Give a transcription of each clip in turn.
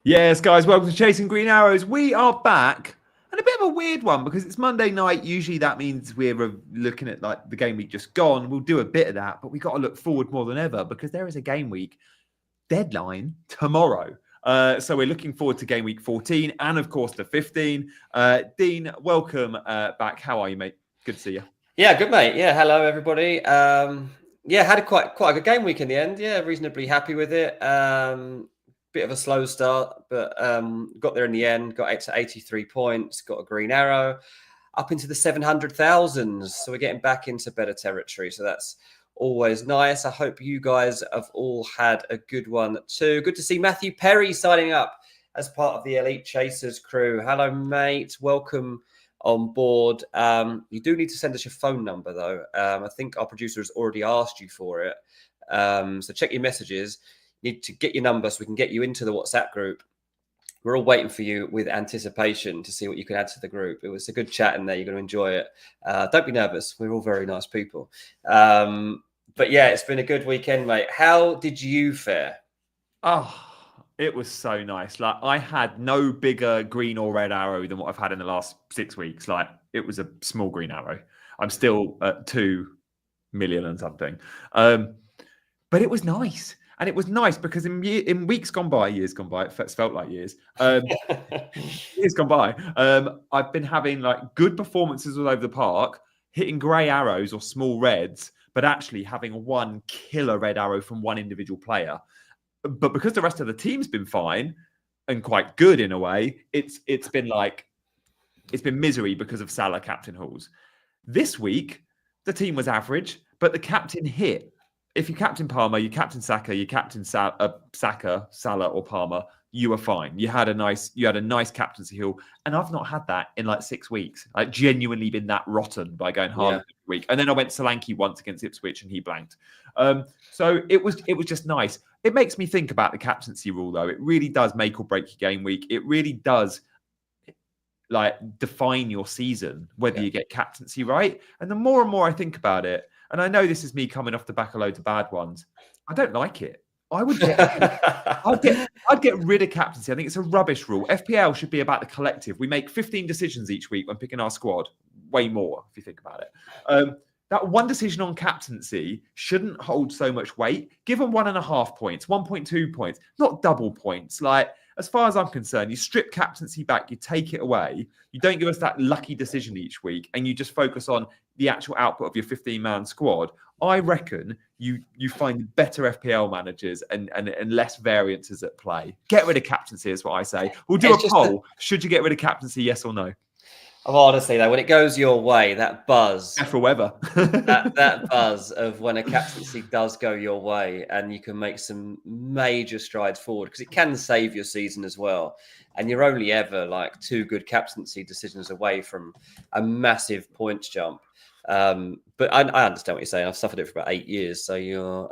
Yes, guys, welcome to Chasing Green Arrows. We are back, and a bit of a weird one because it's Monday night. Usually that means we're looking at like the game week just gone. We'll do a bit of that, but we got to look forward more than ever because there is a game week deadline tomorrow. So we're looking forward to game week 14 and of course to 15. Dean, welcome back. How are you, mate? Good to see you. Yeah, good, mate. Yeah, hello everybody. Had a quite a good game week in the end. Yeah, reasonably happy with it. Bit of a slow start, but got there in the end. Got to 83 points. Got a green arrow up into the 700,000s. So we're getting back into better territory. So that's always nice. I hope you guys have all had a good one too. Good to see Matthew Perry signing up as part of the Elite Chasers crew. Hello, mate. Welcome on board. You do need to send us your phone number, though. I think our producer has already asked you for it. So check your messages. You need to get your number so we can get you into the WhatsApp group. We're all waiting for you with anticipation to see what you can add to the group. It was a good chat in there. You're going to enjoy it. Don't be nervous. We're all very nice people. But yeah, it's been a good weekend, mate. How did you fare? Oh, it was so nice. Like, I had no bigger green or red arrow than what I've had in the last 6 weeks. Like, it was a small green arrow. I'm still at 2 million and something. But it was nice. And it was nice because in weeks gone by, years gone by, it felt like years. Years gone by, I've been having like good performances all over the park, hitting grey arrows or small reds, but actually having one killer red arrow from one individual player. But because the rest of the team's been fine and quite good in a way, it's been misery because of Salah captain hauls. This week, the team was average, but the captain hit. If you captain Palmer, you captain Saka, you captain Saka, Salah, or Palmer, you were fine. You had a nice captaincy haul, and I've not had that in like 6 weeks. I've genuinely been that rotten by going hard every week. And then I went Solanke once against Ipswich, and he blanked. So it was just nice. It makes me think about the captaincy rule, though. It really does make or break your game week. It really does like define your season, whether you get captaincy right. And the more and more I think about it, and I know this is me coming off the back of loads of bad ones, I don't like it. I'd get rid of captaincy. I think it's a rubbish rule. FPL should be about the collective. We make 15 decisions each week when picking our squad. Way more, if you think about it. That one decision on captaincy shouldn't hold so much weight. Give them 1.5 points, 1.2 points, not double points. Like, as far as I'm concerned, you strip captaincy back, you take it away. You don't give us that lucky decision each week, and you just focus on the actual output of your 15-man squad. I reckon you find better FPL managers and less variances at play. Get rid of captaincy is what I say. We'll do a poll. Should you get rid of captaincy, yes or no? Oh, honestly, though, when it goes your way, that buzz, for weather, that buzz of when a captaincy does go your way, and you can make some major strides forward, because it can save your season as well. And you're only ever like 2 good captaincy decisions away from a massive points jump. But I understand what you're saying. I've suffered it for about 8 years, so you're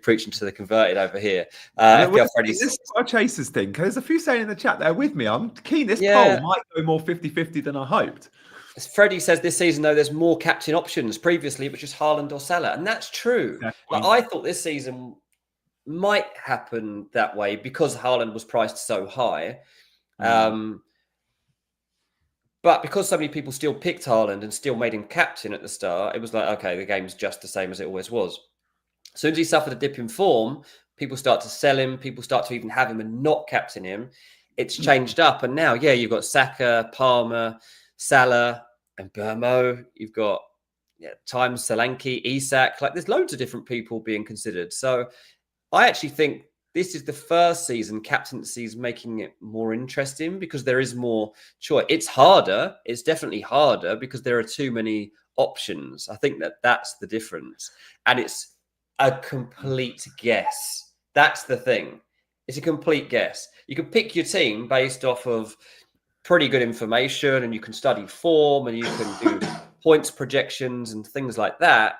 preaching to the converted over here. This is what our chasers think. There's a few saying in the chat there with me. I'm keen. This poll might go more 50-50 than I hoped. As Freddie says, this season, though, there's more captain options. Previously, it was just Haaland or Salah, and that's true. Like, I thought this season might happen that way because Haaland was priced so high. But because so many people still picked Haaland and still made him captain at the start, it was like, okay, the game's just the same as it always was. As soon as he suffered a dip in form, people start to sell him. People start to even have him and not captain him. It's changed up. And now, you've got Saka, Palmer, Salah, and Burmo. You've got times Solanke, Isak. Like, there's loads of different people being considered. So I actually think this is the first season captaincy is making it more interesting because there is more choice. It's harder. It's definitely harder because there are too many options. I think that's the difference. And it's a complete guess. That's the thing. It's a complete guess. You can pick your team based off of pretty good information, and you can study form, and you can do points projections and things like that.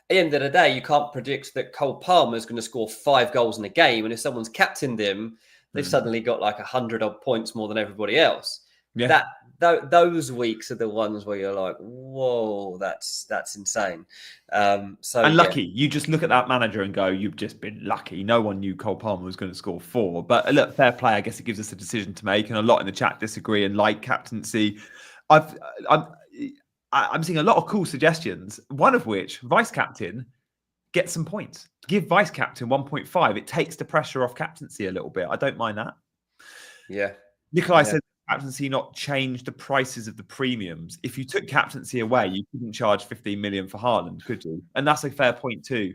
At the end of the day, you can't predict that Cole Palmer is going to score 5 goals in a game. And if someone's captained him, they've suddenly got like 100 odd points more than everybody else. Yeah. those weeks are the ones where you're like, whoa, that's insane. So And lucky, you just look at that manager and go, you've just been lucky. No one knew Cole Palmer was going to score 4. But look, fair play. I guess it gives us a decision to make, and a lot in the chat disagree and like captaincy. I'm seeing a lot of cool suggestions. One of which, vice captain, get some points. Give vice captain 1.5. It takes the pressure off captaincy a little bit. I don't mind that. Yeah. Nikolai said captaincy not change the prices of the premiums. If you took captaincy away, you couldn't charge 15 million for Haaland, could you? And that's a fair point too.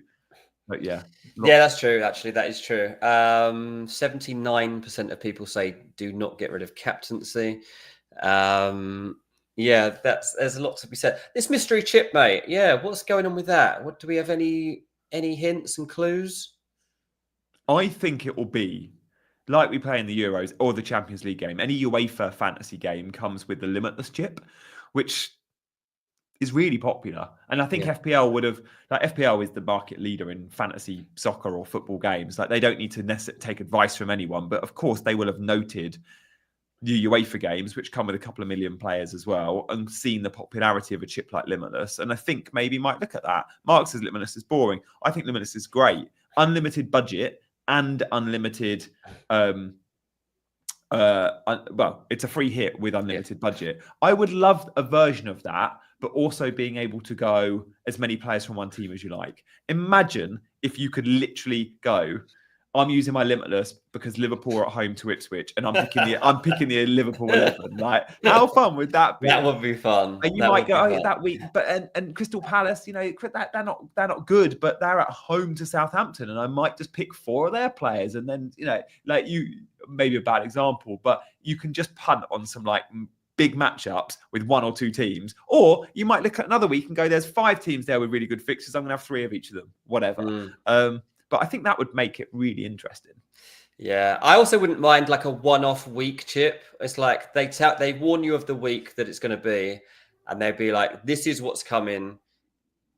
But yeah. Yeah, that's true. Actually, that is true. 79% of people say do not get rid of captaincy. Yeah, there's a lot to be said. This mystery chip, mate. Yeah, what's going on with that? What do we have any hints and clues? I think it will be like we play in the Euros or the Champions League game. Any UEFA fantasy game comes with the limitless chip, which is really popular. And I think FPL would have, like, FPL is the market leader in fantasy soccer or football games. Like, they don't need to necessarily take advice from anyone, but of course they will have noted the UEFA games, which come with a couple of million players as well, and seen the popularity of a chip like Limitless. And I think maybe might look at that. Mark says Limitless is boring. I think Limitless is great. Unlimited budget and unlimited, well, it's a free hit with unlimited budget. I would love a version of that, but also being able to go as many players from one team as you like. Imagine if you could literally go, I'm using my Limitless because Liverpool are at home to Ipswich, and I'm picking the Liverpool 11. Like, how fun would that be? That would be fun. And you might go that week, but and Crystal Palace, you know, they're not good, but they're at home to Southampton, and I might just pick 4 of their players, and then, you know, like, you, maybe a bad example, but you can just punt on some like big matchups with 1 or 2 teams, or you might look at another week and go, there's 5 teams there with really good fixtures. I'm gonna have 3 of each of them, whatever. But I think that would make it really interesting. Yeah, I also wouldn't mind like a one-off week chip. It's like they warn you of the week that it's going to be, and they'd be like, "This is what's coming,"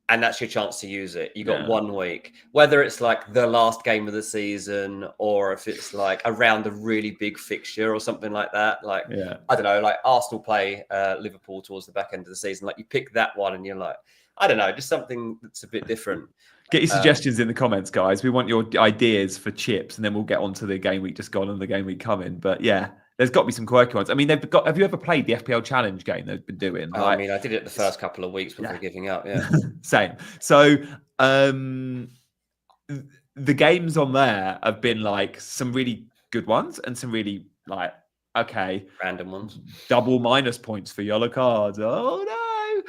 and that's your chance to use it. You got 1 week, whether it's like the last game of the season, or if it's like around a really big fixture or something like that. Like, I don't know, like Arsenal play Liverpool towards the back end of the season. Like, you pick that one, and you're like, I don't know, just something that's a bit different. Get your suggestions in the comments, guys. We want your ideas for chips, and then we'll get on to the game week just gone and the game week coming. But yeah, there's got to be some quirky ones. I mean, have you ever played the FPL Challenge game they've been doing? Oh, I mean, I did it the first couple of weeks before giving up. Yeah, same. So the games on there have been like some really good ones and some really like, okay, random ones. Double minus points for yellow cards. Oh no.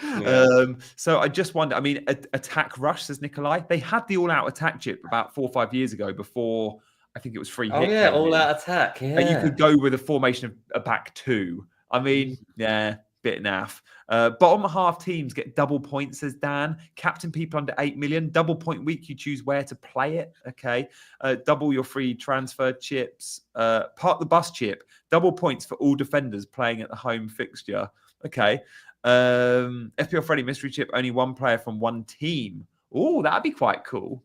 Yeah. So I just wonder, I mean, attack rush, says Nikolai. They had the all-out attack chip about 4 or 5 years ago before, I think it was free hit. Oh yeah, all-out attack. Yeah. And you could go with a formation of a back 2. I mean, yeah, bit naff. Bottom half teams get double points, says Dan. Captain people under 8 million. Double point week, you choose where to play it. Okay. Double your free transfer chips. Park the bus chip. Double points for all defenders playing at the home fixture. Okay. FPL Freddy mystery chip, only 1 player from 1 team. Oh, that'd be quite cool.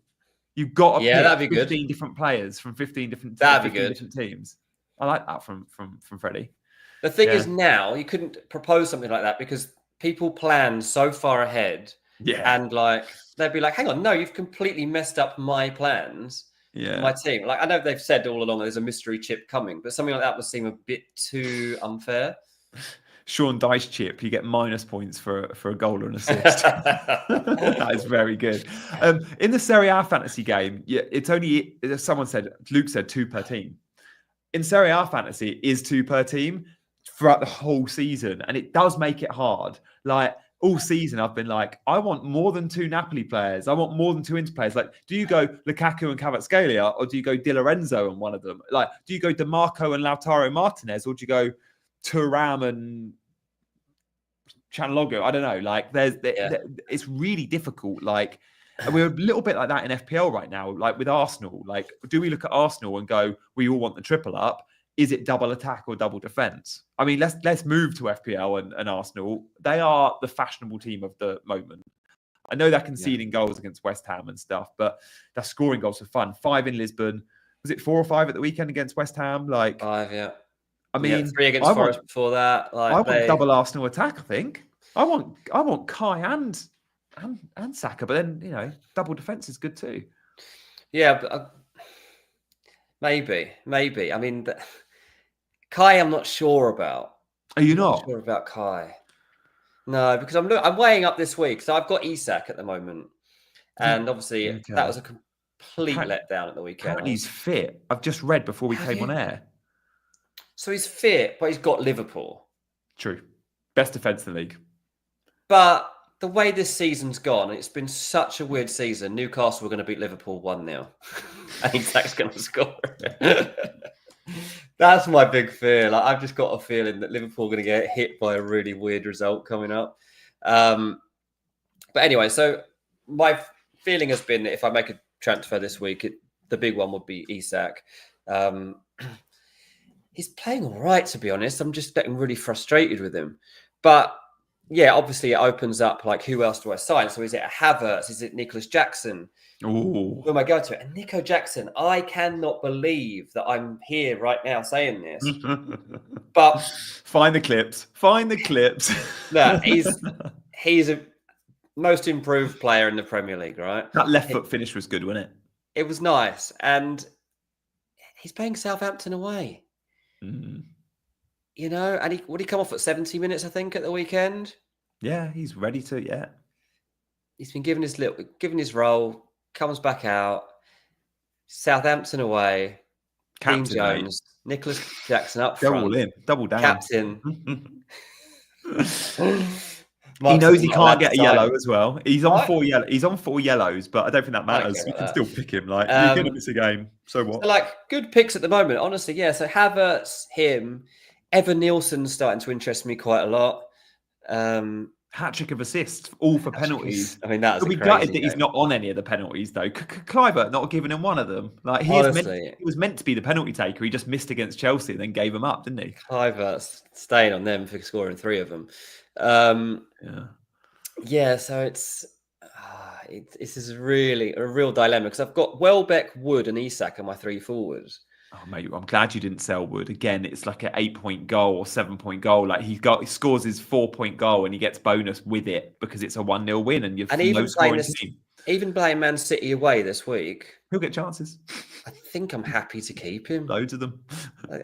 You've got to pick that'd be 15 good. different players from 15 different different teams. I like that from Freddy. The thing is, now you couldn't propose something like that because people plan so far ahead. Yeah. And like they'd be like, hang on, no, you've completely messed up my plans. Yeah. My team. Like, I know they've said all along there's a mystery chip coming, but something like that would seem a bit too unfair. Sean Dice chip, you get minus points for a goal or an assist. That is very good. In the Serie A fantasy game, it's only, Luke said 2 per team. In Serie A fantasy, it is 2 per team throughout the whole season, and it does make it hard. Like, all season, I've been like, I want more than 2 Napoli players. I want more than 2 Inter players. Like, do you go Lukaku and Kvaratskhelia, or do you go Di Lorenzo and one of them? Like, do you go DeMarco and Lautaro Martinez, or do you go Thuram and Chanlogo? I don't know. Like, it's really difficult. Like, we're a little bit like that in FPL right now. Like with Arsenal, like, do we look at Arsenal and go, we all want the triple up? Is it double attack or double defense? I mean, let's move to FPL and Arsenal. They are the fashionable team of the moment. I know they're conceding goals against West Ham and stuff, but they're scoring goals for fun. 5 in Lisbon. Was it 4 or 5 at the weekend against West Ham? Like 5, yeah. I mean, 3 against Forest before that. Like I want double Arsenal attack. I think I want Kai and Saka, but then double defense is good too. Yeah, but maybe. I mean, Kai, I'm not sure about. Are you I'm not sure about Kai? No, because I'm weighing up this week. So I've got Isak at the moment, and obviously that was a complete letdown at the weekend. Apparently he's fit. I've just read before we came on air. So he's fit, but he's got Liverpool. True, best defense in the league. But the way this season's gone, it's been such a weird season. Newcastle were going to beat Liverpool 1-0. And Isak's going to score. That's my big fear. Like, I've just got a feeling that Liverpool are going to get hit by a really weird result coming up. But anyway, so my feeling has been that if I make a transfer this week, the big one would be Isak. He's playing all right, to be honest. I'm just getting really frustrated with him. But yeah, obviously it opens up like, who else do I sign? So is it a Havertz? Is it Nicholas Jackson? Ooh. Who am I going to? And Nico Jackson, I cannot believe that I'm here right now saying this. But find the clips. No, he's a most improved player in the Premier League, right? That left foot finish was good, wasn't it? It was nice. And he's playing Southampton away. Mm. And would he come off at 70 minutes, I think, at the weekend? Yeah, he's ready to, yeah. He's been given his role, comes back out, Southampton away, Captain Dean Jones, Nicholas Jackson up front. Go all in, double down. Captain. He knows he can't get a yellow as well. He's on 4 yellows. He's on 4 yellows, but I don't think that matters. You can still pick him. Like, you're going to miss a game. So what? So good picks at the moment, honestly. Yeah. So Havertz, him, Evan Nielsen's starting to interest me quite a lot. Hat-trick of assists, all for penalties. I mean, that's. We'll be gutted that he's not on any of the penalties, though. Kluivert not giving him one of them. Like he was meant to be the penalty taker. He just missed against Chelsea and then gave him up, didn't he? Kluivert staying on them for scoring 3 of them. Yeah. So this is really a real dilemma because I've got Welbeck, Wood, and Isak are my 3 forwards. Oh mate, I'm glad you didn't sell Wood. Again, it's like an 8-point goal or 7-point goal. Like he scores his 4-point goal and he gets bonus with it because it's a 1-0 win and you're no scoring team. Even playing Man City away this week, he'll get chances. I think I'm happy to keep him. Loads of them. I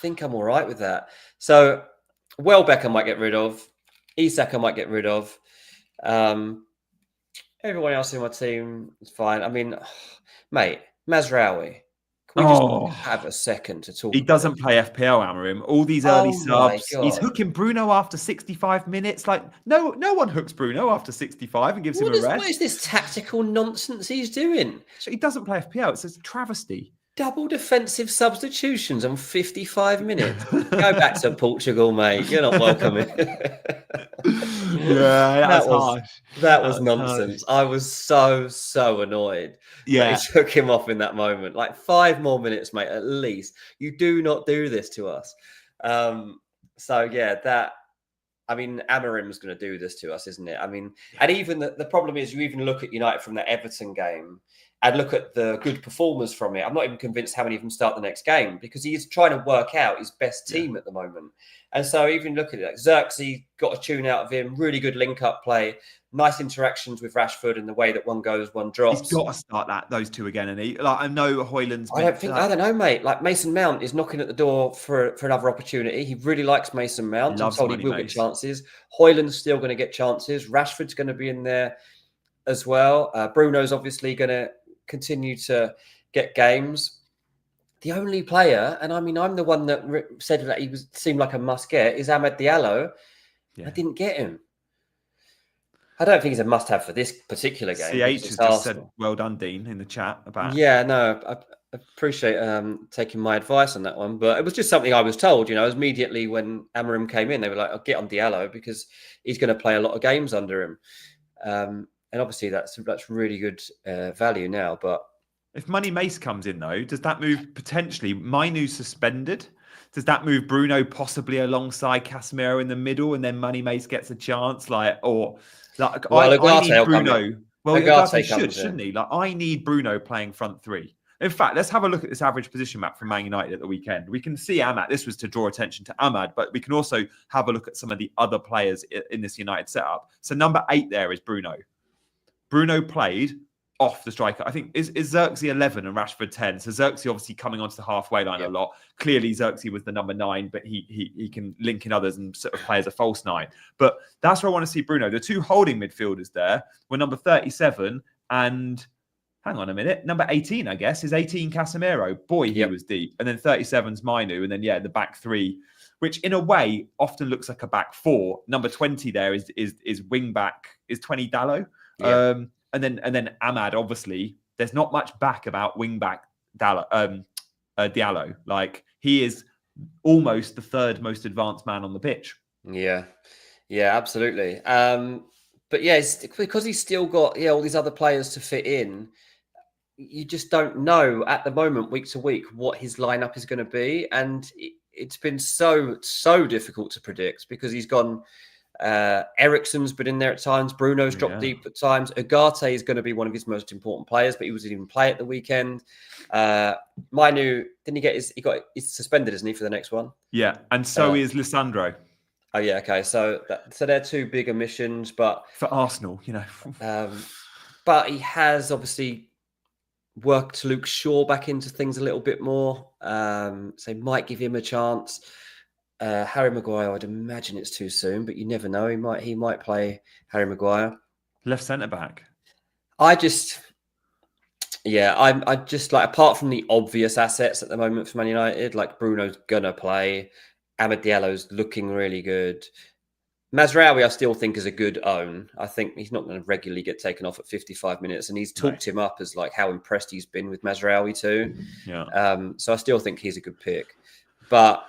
think I'm all right with that. So Welbeck I might get rid of. Isak I might get rid of. Everyone else in my team is fine. I mean, mate, Mazraoui. Can we just have a second to talk? He doesn't play FPL, Amarim. All these early subs. He's hooking Bruno after 65 minutes. Like, no one hooks Bruno after 65 and gives him a rest. What is this tactical nonsense he's doing? So he doesn't play FPL. It's a travesty. Double defensive substitutions on 55 minutes. Go back to Portugal, mate. You're not welcome. That was nonsense. Harsh. I was so annoyed. Yeah, he took him off in that moment. Like 5 more minutes, mate, at least. You do not do this to us. So yeah, Amarim's going to do this to us, isn't it? I mean, and even the problem is, you even look at United from the Everton game. And look at the good performers from it. I'm not even convinced how many of them start the next game because he's trying to work out his best team at the moment. And so even look at it, like Xerxes got a tune out of him, really good link-up play, nice interactions with Rashford and the way that one goes, one drops. He's got to start those two again. And I know Højlund's... I don't know, mate. Like Mason Mount is knocking at the door for another opportunity. He really likes Mason Mount. I'm told he will get chances. Højlund's still going to get chances. Rashford's going to be in there as well. Bruno's obviously going to continue to get games. The only player, and I mean, I'm the one that said that seemed like a must get, is Amad Diallo. Yeah. I didn't get him. I don't think he's a must have for this particular game. CH has just said, well done, Dean, in the chat about. Yeah, no, I appreciate taking my advice on that one, but it was just something I was told. Immediately when Amarim came in, they were like, "I'll get on Diallo because he's going to play a lot of games under him." And obviously that's really good value now. But if Money Mace comes in, though, does that move potentially Mainu's suspended? Does that move Bruno possibly alongside Casemiro in the middle, and then Money Mace gets a chance? I need Bruno. Well, Ugarte shouldn't he? Like, I need Bruno playing front 3. In fact, let's have a look at this average position map from Man United at the weekend. We can see Ahmad. This was to draw attention to Ahmad, but we can also have a look at some of the other players in this United setup. So number 8 there is Bruno. Bruno played off the striker. I think is Xerxes 11 and Rashford 10. So Xerxes obviously coming onto the halfway line a lot. Clearly Xerxes was the number 9, but he can link in others and sort of play as a false 9. But that's where I want to see Bruno. The 2 holding midfielders there were number 37 and hang on a minute, number 18, I guess, is 18 Casemiro. Boy, he was deep. And then 37's Mainu. And then, the back 3, which in a way often looks like a back 4. Number 20 there is wing back, is 20 Dallo. Yeah. And then Ahmad, obviously, there's not much back about wing back Diallo. Like, he is almost the 3rd most advanced man on the pitch. Yeah, absolutely. But yeah, it's because he's still got all these other players to fit in. You just don't know at the moment, week to week, what his lineup is going to be, and it's been so difficult to predict because he's gone. Eriksen's been in there at times. Bruno's dropped deep at times. Ugarte is going to be one of his most important players, but he didn't even play at the weekend. Mainu, didn't he get he's suspended, isn't he, for the next one? Yeah, and so is Lissandro. Oh yeah, okay. So they're 2 big omissions, but for Arsenal, but he has obviously worked Luke Shaw back into things a little bit more. So might give him a chance. Harry Maguire, I'd imagine it's too soon, but you never know. He might play Harry Maguire. Left centre back. I'm just like, apart from the obvious assets at the moment for Man United, like Bruno's gonna play, Amad Diallo's looking really good. Mazraoui, I still think is a good own. I think he's not going to regularly get taken off at 55 minutes, and he's talked him up as like how impressed he's been with Mazraoui too. Yeah. So I still think he's a good pick, but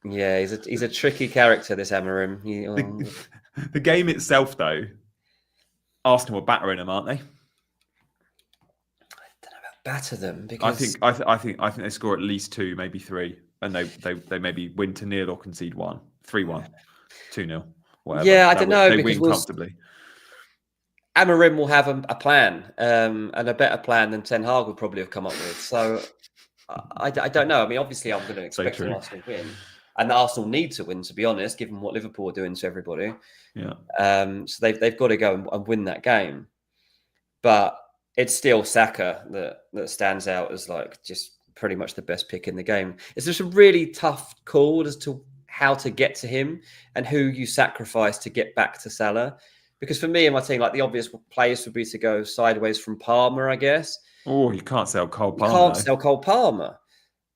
yeah, he's a tricky character, this Amorim. The game itself, though, Arsenal are battering them, aren't they? I don't know about batter them because I think they score at least 2, maybe 3, and they maybe win to 0 or concede 1, 3-1, 2-0. Whatever. Yeah, I don't know. They win comfortably. Amorim will have a plan, and a better plan than Ten Hag would probably have come up with. So I don't know. I mean, obviously, I'm going to expect an Arsenal win, and the Arsenal need to win, to be honest, given what Liverpool are doing to everybody. Yeah. So they've got to go and win that game, but it's still Saka that stands out as like just pretty much the best pick in the game. It's just a really tough call as to how to get to him and who you sacrifice to get back to Salah. Because for me and my team, like the obvious place would be to go sideways from Palmer, I guess. Oh, you can't sell Cole Palmer. You can't sell Cole Palmer.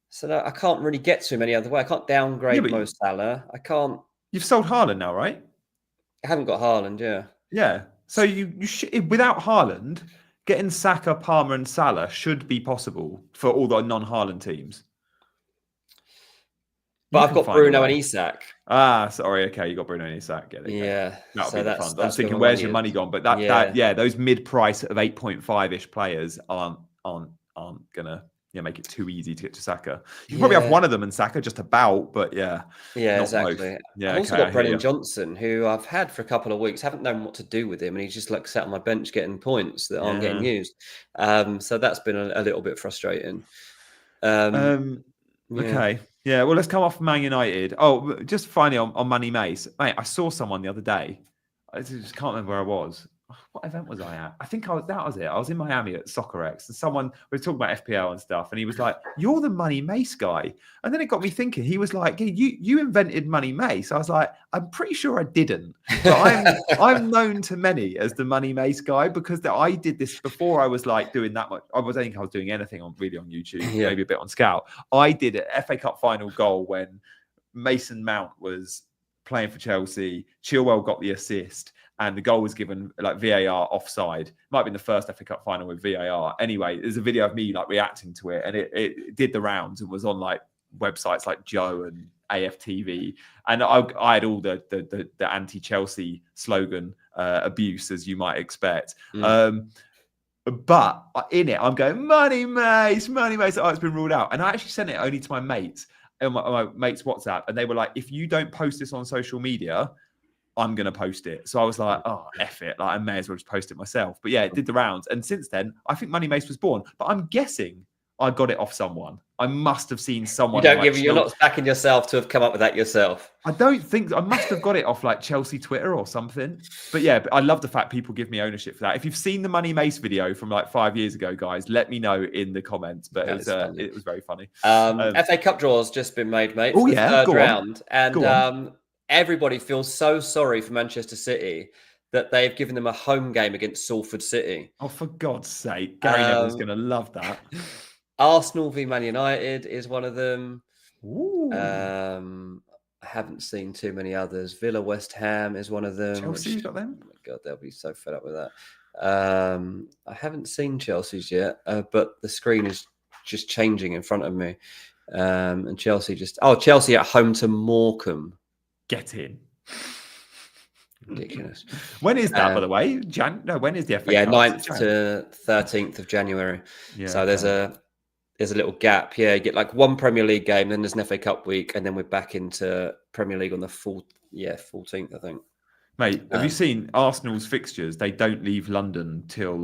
So I can't really get to him any other way. I can't downgrade Mo Salah. I can't. You've sold Haaland now, right? I haven't got Haaland, yeah. Yeah. So you without Haaland, getting Saka, Palmer and Salah should be possible for all the non-Haaland teams. But I've got Bruno and Isak. Ah, sorry. Okay, you got Bruno and Isak. Yeah. That'll be the fun. I was thinking, where's your money gone? But those mid-price of 8.5-ish players aren't gonna make it too easy to get to Saka. You probably have one of them in Saka, just about, but yeah. Yeah, exactly. Both. Yeah, I've also got Brennan Johnson, who I've had for a couple of weeks. Haven't known what to do with him, and he's just like sat on my bench getting points that aren't getting used. So that's been a little bit frustrating. Okay. Yeah, well, let's come off Man United. Oh, just finally on Money Mace. Mate, I saw someone the other day. I just can't remember where I was. What event was I at? I think that was it. I was in Miami at Soccer X, and we were talking about FPL and stuff, and he was like, "You're the Money Mace guy." And then it got me thinking. He was like, "You invented Money Mace." I was like, "I'm pretty sure I didn't." But I'm known to many as the Money Mace guy because I did this before I was like doing that much. I think I was doing anything on YouTube, maybe a bit on Scout. I did an FA Cup final goal when Mason Mount was playing for Chelsea. Chilwell got the assist. And the goal was given like VAR offside. Might have been the first FA Cup final with VAR. Anyway, there's a video of me like reacting to it, and it did the rounds and was on like websites like Joe and AFTV. And I had all the anti-Chelsea slogan abuse, as you might expect. But in it, I'm going, Money Mace. Oh, it's been ruled out. And I actually sent it only to my mates on my mate's WhatsApp, and they were like, if you don't post this on social media, I'm going to post it. So I was like, oh, F it. Like, I may as well just post it myself. But yeah, it did the rounds. And since then, I think Money Mace was born. But I'm guessing I got it off someone. I must have seen You someone. don't like give. You're not backing yourself to have come up with that yourself. I don't think I must have got it off like Chelsea Twitter or something. But yeah, I love the fact people give me ownership for that. If you've seen the Money Mace video from like 5 years ago, guys, let me know in the comments. But it was very funny. FA Cup draw has just been made, mate. Oh for the yeah, third go round, on. and everybody feels so sorry for Manchester City that they've given them a home game against Salford City. Oh, for God's sake, Gary Neville's going to love that. Arsenal v Man United is one of them. Ooh. I haven't seen too many others. Villa West Ham is one of them. Chelsea got them? Oh my God, they'll be so fed up with that. I haven't seen Chelsea's yet, but the screen is just changing in front of me. And Chelsea Chelsea at home to Morecambe. Get in. Ridiculous. When is that, by the way? When is the FA Cup? 9th to 13th of January. Yeah, so there's a little gap. Yeah, you get like one Premier League game, then there's an FA Cup week, and then we're back into Premier League on the 14th, I think. Mate, have you seen Arsenal's fixtures? They don't leave London till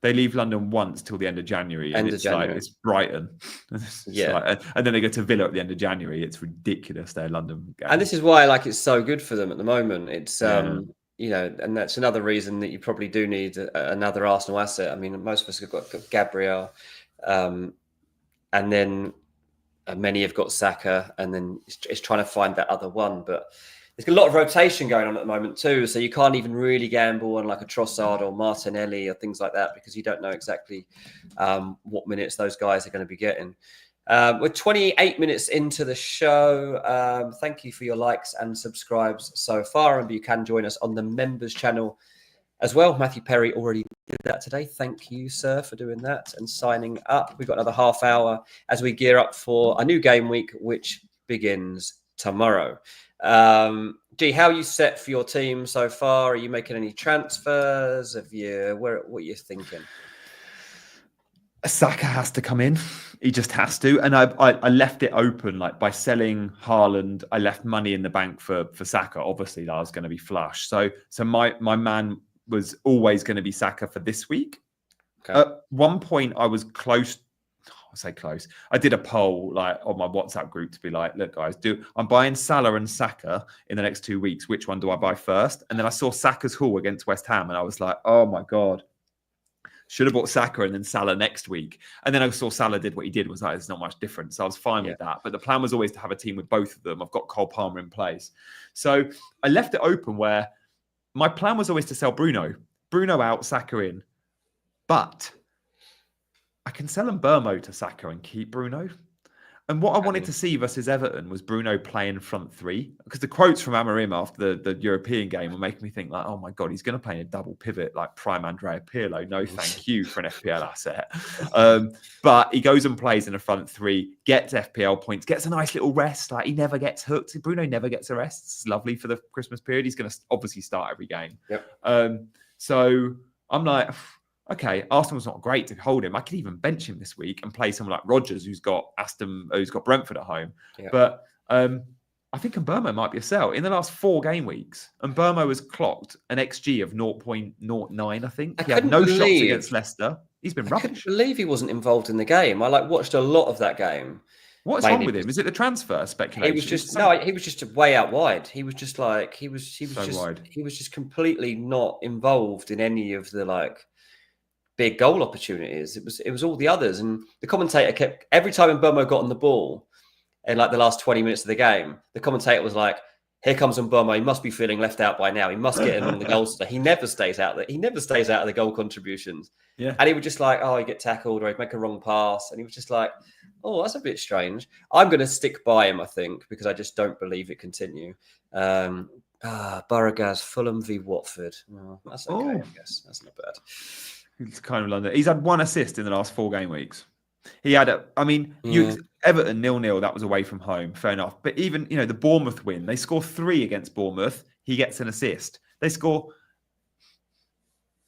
they leave London once till the end of January. And it's Brighton. And then they go to Villa at the end of January. It's ridiculous, their London game. And this is why it's so good for them at the moment. It's and that's another reason that you probably do need another Arsenal asset. I mean, most of us have got Gabriel, and then many have got Saka, and then it's trying to find that other one. But there's a lot of rotation going on at the moment too, so you can't even really gamble on like a Trossard or Martinelli or things like that because you don't know exactly what minutes those guys are going to be getting. We're 28 minutes into the show. Thank you for your likes and subscribes so far, and you can join us on the members channel as well. Matthew Perry already did that today. Thank you, sir, for doing that and signing up. We've got another half hour as we gear up for a new game week, which begins tomorrow. G, how are you set for your team so far? Are you making any transfers? What are you thinking? Saka has to come in. He just has to. And I left it open, like by selling Haaland, I left money in the bank for Saka. Obviously, that was going to be flush. So my man was always going to be Saka for this week. Okay. At one point, I was close. I say close. I did a poll like on my WhatsApp group to be like, look, guys, I'm buying Salah and Saka in the next 2 weeks. Which one do I buy first? And then I saw Saka's haul against West Ham, and I was like, oh my God. Should have bought Saka and then Salah next week. And then I saw Salah did what he did. Was like, there's not much difference. So I was fine with that. But the plan was always to have a team with both of them. I've got Cole Palmer in place. So I left it open where my plan was always to sell Bruno. Bruno out, Saka in. But I can sell Mbeumo to Saka and keep Bruno. And what I wanted to see versus Everton was Bruno playing front three. Because the quotes from Amorim after the European game were making me think like, oh my God, he's going to play in a double pivot like prime Andrea Pirlo. No, thank you for an FPL asset. But he goes and plays in a front three, gets FPL points, gets a nice little rest. Like he never gets hooked. Bruno never gets a rest. It's lovely for the Christmas period. He's going to obviously start every game. Yep. So I'm like, okay, Arsenal's not great to hold him. I could even bench him this week and play someone like Rodgers, who's got Brentford at home. Yeah. But I think Mbeumo might be a sell. In the last 4 game weeks, Mbeumo has clocked an XG of 0.09, I think. He had no shots against Leicester. He's been rubbish. I couldn't believe he wasn't involved in the game. I watched a lot of that game. What's wrong with him? Is it the transfer speculation? He was just way out wide. He was just like he was just completely not involved in any of the big goal opportunities. It was all the others. And the commentator kept, every time Mbeumo got on the ball in the last 20 minutes of the game, the commentator was like, here comes Mbeumo. He must be feeling left out by now. He must get in on the goals today. He never stays out there. He never stays out of the goal contributions. Yeah. And he would just he'd get tackled or he'd make a wrong pass. And he was just like, oh, that's a bit strange. I'm going to stick by him, I think, because I just don't believe it continue. Burgaz, Fulham v Watford. Oh, that's okay, I guess. That's not bad. It's kind of London. He's had 1 assist in the last 4 game weeks. He had Everton 0-0. That was away from home. Fair enough. But even, the Bournemouth win, they score 3 against Bournemouth. He gets an assist. They score.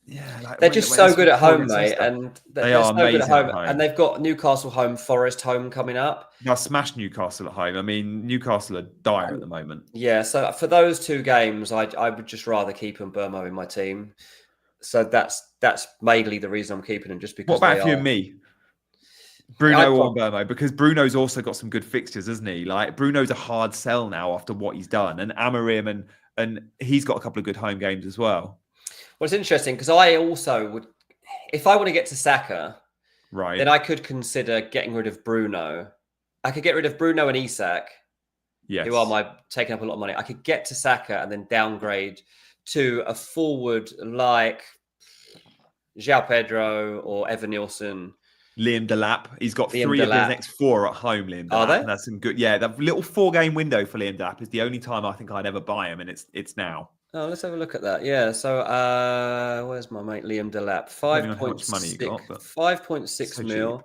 Yeah. They're just so good at home, mate. And they are so good at home. And they've got Newcastle home, Forest home coming up. They'll smash Newcastle at home. I mean, Newcastle are dire at the moment. Yeah. So for those 2 games, I would just rather keep Mbeumo in my team. So that's mainly the reason I'm keeping him, just because. What about you and me? Bruno or Burmo, because Bruno's also got some good fixtures, hasn't he? Like Bruno's a hard sell now after what he's done, and Amarim and he's got a couple of good home games as well. Well, it's interesting because I also would, if I want to get to Saka, right, then I could consider getting rid of Bruno. I could get rid of Bruno and Isak, who are taking up a lot of money. I could get to Saka and then downgrade to a forward like João Pedro or Evan Nielsen. Liam Delap. He's got three of his next four at home, Liam Delap. Are they? And that's some good. Yeah, the little 4-game window for Liam Delap is the only time I think I'd ever buy him, and it's now. Oh, let's have a look at that. Yeah, so where's my mate Liam Delap? 5.6 mil.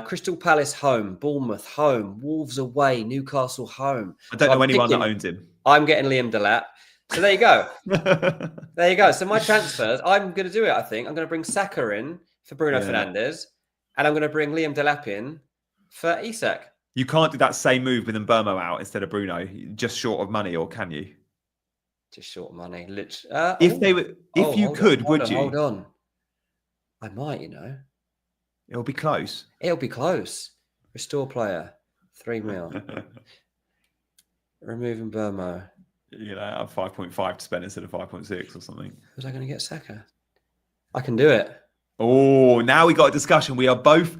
Crystal Palace home, Bournemouth home, Wolves away, Newcastle home. I don't know anyone that owns him. I'm getting Liam Delap. So there you go. There you go. So my transfers, I'm going to do it, I think. I'm going to bring Saka in for Bruno Fernandes, and I'm going to bring Liam Delap in for Isak. You can't do that same move with Mbeumo out instead of Bruno, just short of money, or can you? Just short of money. If you could, would you? Hold on. I might, It'll be close. It'll be close. Restore player, 3 mil. Removing Burmo. I have 5.5 to spend instead of 5.6 or something. Was I going to get Saka? I can do it. Oh, now we got a discussion. We are both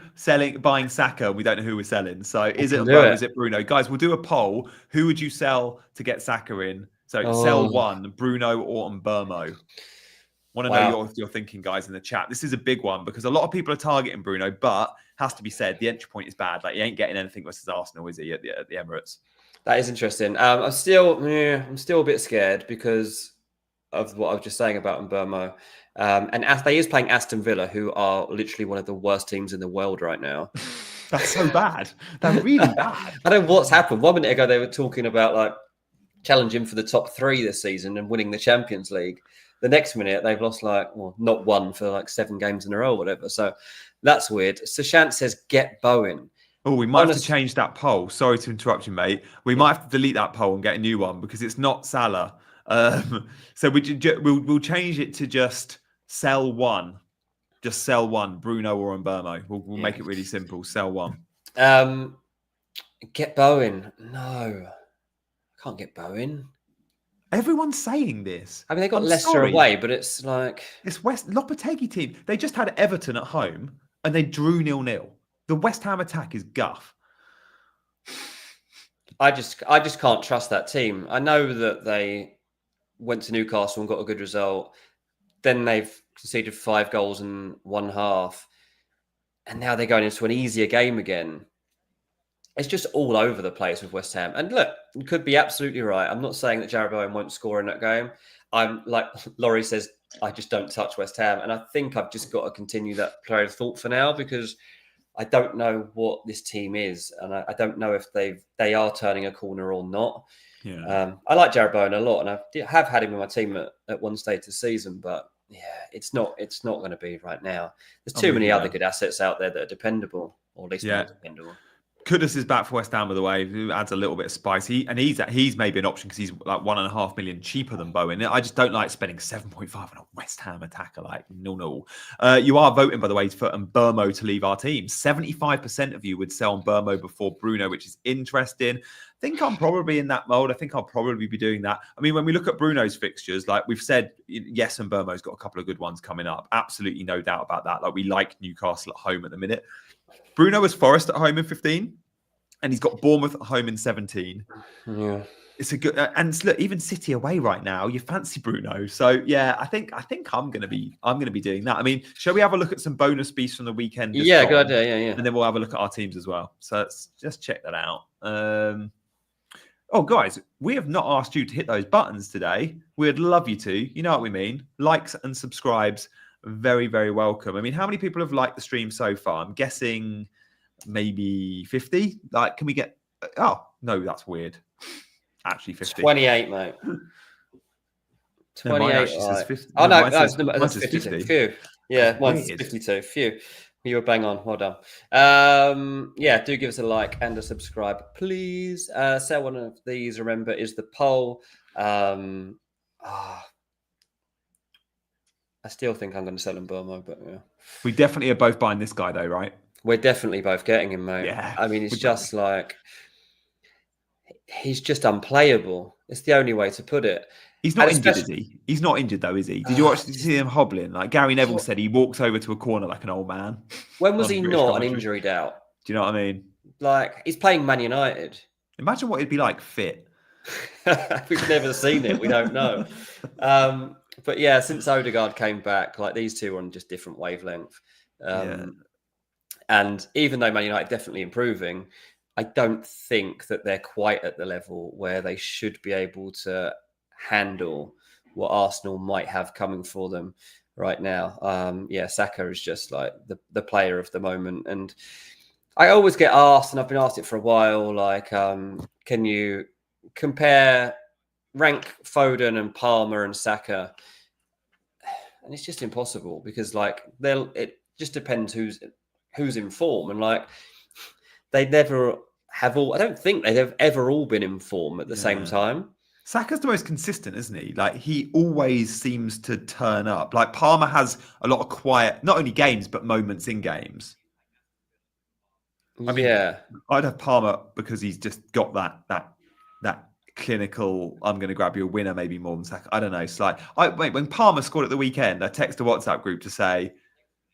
buying Saka. We don't know who we're selling. So is it Mbeumo? Is it Bruno? Guys, we'll do a poll. Who would you sell to get Saka in? So sell one, Bruno or Mbeumo. Want to know what you're thinking, guys, in the chat. This is a big one because a lot of people are targeting Bruno, but has to be said, the entry point is bad. Like he ain't getting anything versus Arsenal, is he, at the Emirates? That is interesting. I'm still a bit scared because of what I was just saying about Mbeumo. And he is playing Aston Villa, who are literally one of the worst teams in the world right now. That's so bad. They're really bad. I don't know what's happened. 1 minute ago, they were talking about like challenging for the top 3 this season and winning the Champions League. The next minute, they've lost not one for like 7 games in a row or whatever. So that's weird. Sushant says, get Bowen. Oh, we might have to change that poll. Sorry to interrupt you, mate. We might have to delete that poll and get a new one because it's not Salah. So we'll change it to just sell one. Just sell one, Bruno or Mbeumo. We'll make it really simple. Sell one. Get Bowen. No. I can't get Bowen. Everyone's saying this. I mean, they got Leicester away, but it's like... It's Lopetegui team. They just had Everton at home and they drew 0-0. The West Ham attack is guff. I just can't trust that team. I know that they went to Newcastle and got a good result. Then they've conceded 5 goals in 1 half. And now they're going into an easier game again. It's just all over the place with West Ham. And look, you could be absolutely right. I'm not saying that Jarrod Bowen won't score in that game. I'm like Laurie says, I just don't touch West Ham. And I think I've just got to continue that train of thought for now because I don't know what this team is. And I don't know if they are turning a corner or not. Yeah. I like Jarrod Bowen a lot. And I have had him in my team at one stage this season. But yeah, it's not going to be right now. There's too many other good assets out there that are dependable, or at least not dependable. Kudus is back for West Ham, by the way, who adds a little bit of spice. He's maybe an option because he's like 1.5 million cheaper than Bowen. I just don't like spending 7.5 on a West Ham attacker. Like, no. You are voting, by the way, for Mbeumo to leave our team. 75% of you would sell Mbeumo before Bruno, which is interesting. I think I'm probably in that mold. I think I'll probably be doing that. I mean, when we look at Bruno's fixtures, like we've said, yes, and Mbeumo's got a couple of good ones coming up. Absolutely no doubt about that. Like we like Newcastle at home at the minute. Bruno has Forest at home in 15, and he's got Bournemouth at home in 17. Yeah, it's a good and look, even City away right now. You fancy Bruno, so yeah, I think I'm gonna be doing that. I mean, shall we have a look at some bonus beasts from the weekend? Yeah, good idea. Yeah, and then we'll have a look at our teams as well. So let's just check that out. Oh, guys, we have not asked you to hit those buttons today. We'd love you to. You know what we mean? Likes and subscribes. Very, very welcome. I mean, how many people have liked the stream so far? I'm guessing maybe 50. Like, can we get... Oh, no, that's weird. Actually, 50. 28, mate. 28. No, says 50. Oh, no, that's 52. 50. Phew. Yeah, mine's 52. Phew. You were bang on. Well done. Yeah, do give us a like and a subscribe, please. Sell one of these, remember, is the poll. I still think I'm going to sell Mbeumo, but yeah. We definitely are both buying this guy, though, right? We're definitely both getting him, mate. Yeah. I mean, it's We'd just like he's just unplayable. It's the only way to put it. He's And not injured, is especially, he? He's not injured though, is he? Did you see him hobbling? Like Gary Neville said, he walks over to a corner like an old man. when was On he British not an commentary. injury doubt? Do you know what I mean? Like he's playing Man United. Imagine what it'd be like fit. We've never seen it. We don't know. But yeah, since Odegaard came back, like these two are on just different wavelength. And even though Man United definitely improving, I don't think that they're quite at the level where they should be able to handle what Arsenal might have coming for them right now. Saka is just like the player of the moment. And I always get asked, and I've been asked it for a while, like, can you rank Foden and Palmer and Saka? And it's just impossible because like it just depends who's in form, and like they never have all. I don't think they've ever all been in form at the same time. Saka's the most consistent, isn't he? Like he always seems to turn up. Like Palmer has a lot of quiet, not only games but moments in games. I mean, I'd have Palmer because he's just got that clinical. I'm going to grab you a winner, maybe more than Saka. I don't know. It's like when Palmer scored at the weekend, I texted a WhatsApp group to say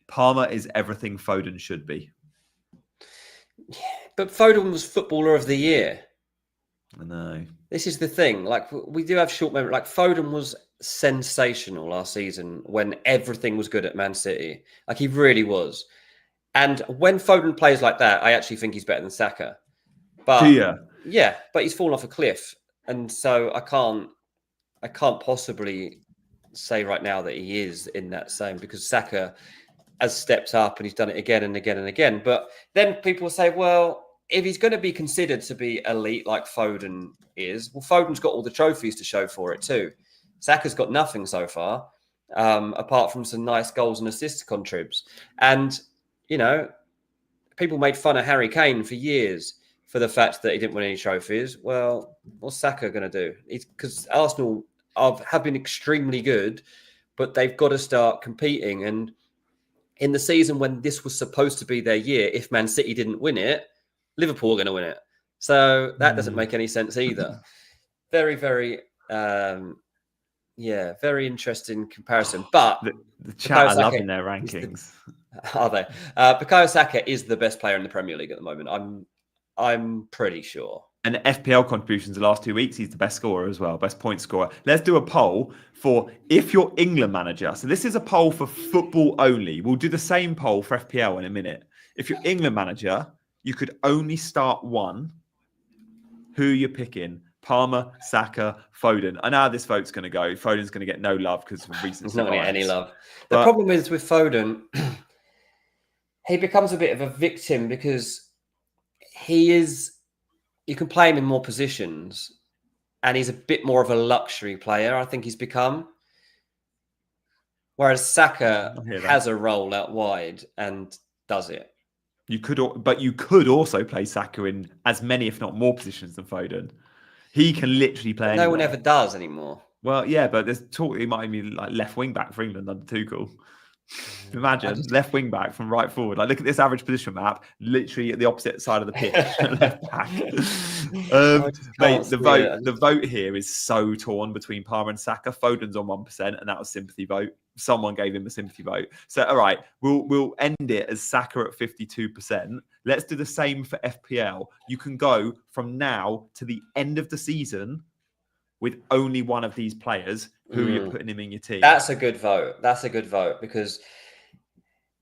Palmer is everything Foden should be. Yeah, but Foden was Footballer of the Year. I know. This is the thing. Like we do have short memory. Like Foden was sensational last season when everything was good at Man City. Like he really was. And when Foden plays like that, I actually think he's better than Saka. But yeah, but he's fallen off a cliff, and so I can't possibly say right now that he is in that same, because Saka has stepped up and he's done it again and again and again. But then people say, well, if he's going to be considered to be elite like Foden is, well, Foden's got all the trophies to show for it too. Saka's got nothing so far, apart from some nice goals and assists contribs. And you know, people made fun of Harry Kane for years for the fact that he didn't win any trophies. Well, what's Saka going to do? Because Arsenal have been extremely good, but they've got to start competing. And in the season when this was supposed to be their year, if Man City didn't win it, Liverpool are going to win it. So that doesn't make any sense either. Very, very, very interesting comparison. But the chat are loving their rankings. Are they? Bukayo Saka is the best player in the Premier League at the moment. I'm pretty sure. And FPL contributions the last 2 weeks, he's the best scorer as well, best point scorer. Let's do a poll for if you're England manager. So this is a poll for football only. We'll do the same poll for FPL in a minute. If you're England manager, you could only start one. Who you're picking? Palmer, Saka, Foden. I know how this vote's going to go. Foden's going to get no love because of recent. He's not going to get any love. The problem is with Foden, he becomes a bit of a victim because you can play him in more positions and he's a bit more of a luxury player, I think he's become. Whereas Saka has a role out wide and does it. You could also play Saka in as many, if not more, positions than Foden. He can literally play. No one ever does anymore. Well, yeah, but there's talk he might be like left wing back for England under Tuchel. Imagine left wing back from right forward. Like look at this average position map, literally at the opposite side of the pitch. Left back. Mate, the vote here is so torn between Palmer and Saka. Foden's on 1%, and that was sympathy vote. Someone gave him a sympathy vote. So all right, we'll end it as Saka at 52%. Let's do the same for FPL. You can go from now to the end of the season with only one of these players. Who you're putting him in your team. That's a good vote. Because,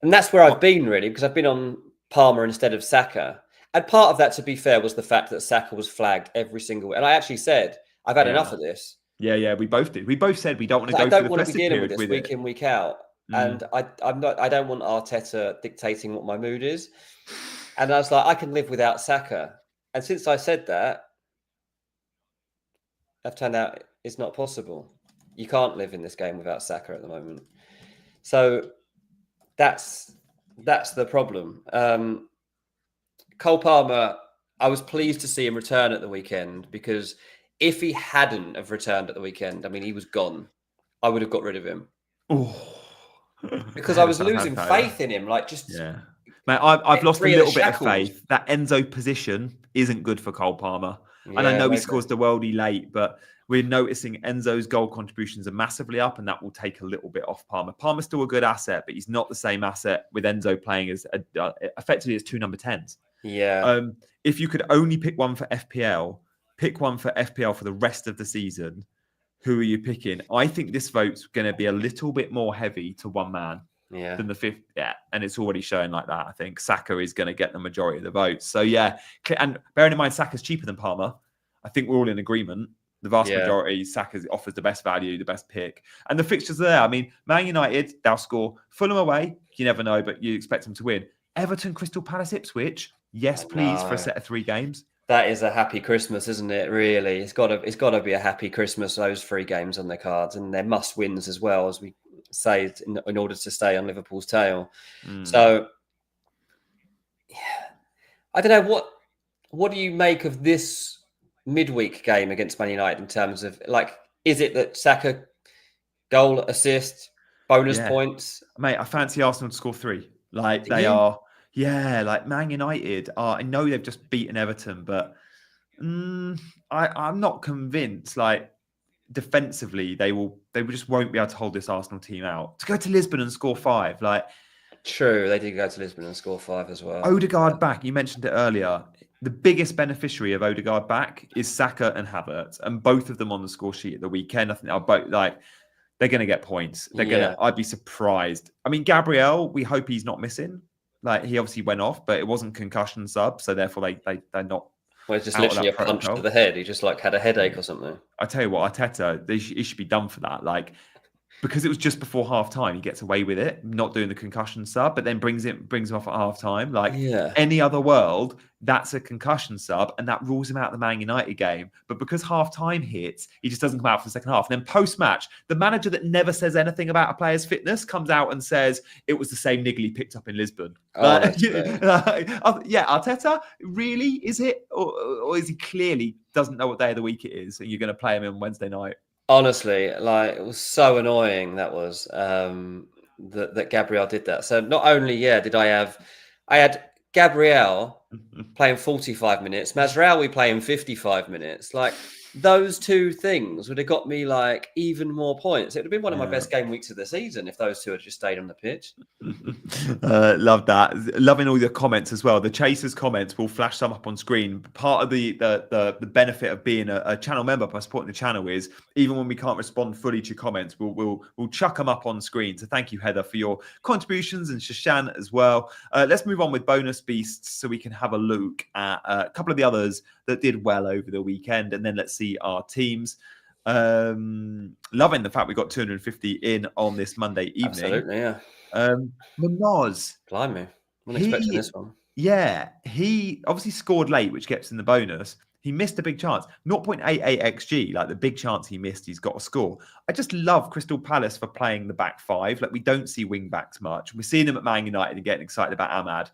and that's where I've been really, because I've been on Palmer instead of Saka. And part of that, to be fair, was the fact that Saka was flagged every single. And I actually said, I've had enough of this. Yeah, we both did. We both said we don't want to go. I don't want to be dealing with this week in, week out. And I don't want Arteta dictating what my mood is. And I was like, I can live without Saka. And since I said that, I've turned out it's not possible. You can't live in this game without Saka at the moment. So that's the problem. Cole Palmer, I was pleased to see him return at the weekend, because if he hadn't have returned at the weekend, I mean, he was gone. I would have got rid of him. Oh. Because I was losing faith in him. Like Mate, I've lost a Three of the little bit of shackles. faith. That Enzo position isn't good for Cole Palmer. And I Yeah, know he maybe. scores the worldie late, but we're noticing Enzo's goal contributions are massively up, and that will take a little bit off Palmer. Palmer's still a good asset, but he's not the same asset with Enzo playing as effectively as two number 10s. Yeah. If you could only pick one for FPL, pick one for FPL for the rest of the season. Who are you picking? I think this vote's going to be a little bit more heavy to one man than the fifth. Yeah, and it's already showing like that. I think Saka is going to get the majority of the votes. So yeah, and bearing in mind Saka's cheaper than Palmer, I think we're all in agreement. The vast majority, Saka offers the best value, the best pick. And the fixtures are there. I mean, Man United, they'll score. Fulham away, you never know, but you expect them to win. Everton, Crystal Palace, Ipswich. Yes, please, for a set of 3 games. That is a happy Christmas, isn't it? Really, it's got to be a happy Christmas. Those 3 games on their cards, and they're must wins as well, as we say, in order to stay on Liverpool's tail. So, yeah, I don't know what do you make of this midweek game against Man United in terms of, like, is it that Saka goal, assist, bonus points? Mate, I fancy Arsenal to score 3. Like they are. Yeah, like Man United are. I know they've just beaten Everton, but I'm not convinced. Like defensively, they just won't be able to hold this Arsenal team out. To go to Lisbon and score 5, like true, they did go to Lisbon and score 5 as well. Odegaard back. You mentioned it earlier. The biggest beneficiary of Odegaard back is Saka and Havertz, and both of them on the score sheet at the weekend. I think they're both they're going to get points. They're going to. I'd be surprised. I mean, Gabriel, we hope he's not missing. Like he obviously went off, but it wasn't concussion sub, so therefore they're not. Well, it's just literally a punch to the head. He just had a headache or something. I tell you what, Arteta, he should be done for that. Like because it was just before half time, he gets away with it, not doing the concussion sub, but then brings him off at half time. Like any other world, that's a concussion sub, and that rules him out of the Man United game. But because half time hits, he just doesn't come out for the second half. And then post match, the manager that never says anything about a player's fitness comes out and says it was the same niggle he picked up in Lisbon. Arteta, really? Is it? Or is he clearly doesn't know what day of the week it is, and you're going to play him on Wednesday night? Honestly, like it was so annoying that was that Gabriel did that. So not only did I had Gabriel playing 45 minutes, Mazraoui playing 55 minutes. Like those 2 things would have got me like even more points. It would have been one of my best game weeks of the season if those 2 had just stayed on the pitch. Love that. Loving all your comments as well. The Chasers comments will flash some up on screen. Part of the benefit of being a channel member by supporting the channel is even when we can't respond fully to your comments, we'll chuck them up on screen. So thank you, Heather, for your contributions, and Shashan as well. Let's move on with bonus beasts so we can have a look at a couple of the others that did well over the weekend, and then let's see our teams. Loving the fact we got 250 in on this Monday evening. Absolutely, yeah. Manoz. Blimey. Wasn't expecting this one. Yeah, he obviously scored late, which gets in the bonus. He missed a big chance. 0.88 XG, like the big chance he missed, he's got a score. I just love Crystal Palace for playing the back 5. Like we don't see wing backs much. We're seeing him at Man United and getting excited about Ahmad.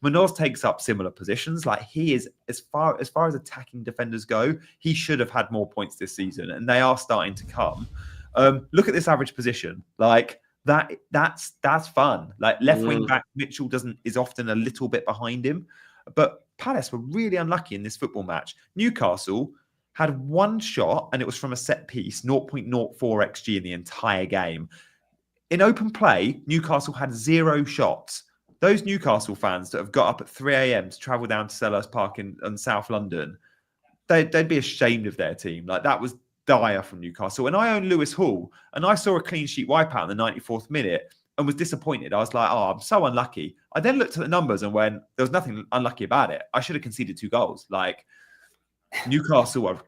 Manoz takes up similar positions. Like he is, as far as attacking defenders go, he should have had more points this season, and they are starting to come. Look at this average position. Like that's fun. Like left wing back Mitchell is often a little bit behind him, but Palace were really unlucky in this football match. Newcastle had 1 shot, and it was from a set piece, 0.04 XG in the entire game. In open play, Newcastle had 0 shots. Those Newcastle fans that have got up at 3 a.m. to travel down to Selhurst Park in South London, they'd be ashamed of their team. Like that was dire from Newcastle. And I own Lewis Hall, and I saw a clean sheet wipeout in the 94th minute and was disappointed. I was like, I'm so unlucky. I then looked at the numbers and went, there was nothing unlucky about it. I should have conceded 2 goals. Like Newcastle are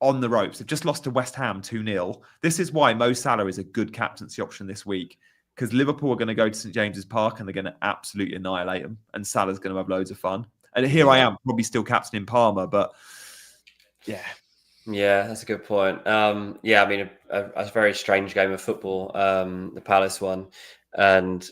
on the ropes. They've just lost to West Ham 2-0. This is why Mo Salah is a good captaincy option this week, because Liverpool are going to go to St James's Park and they're going to absolutely annihilate them, and Salah's going to have loads of fun. And here I am, probably still captaining Palmer, but yeah. Yeah, that's a good point. I mean, a very strange game of football, the Palace one. And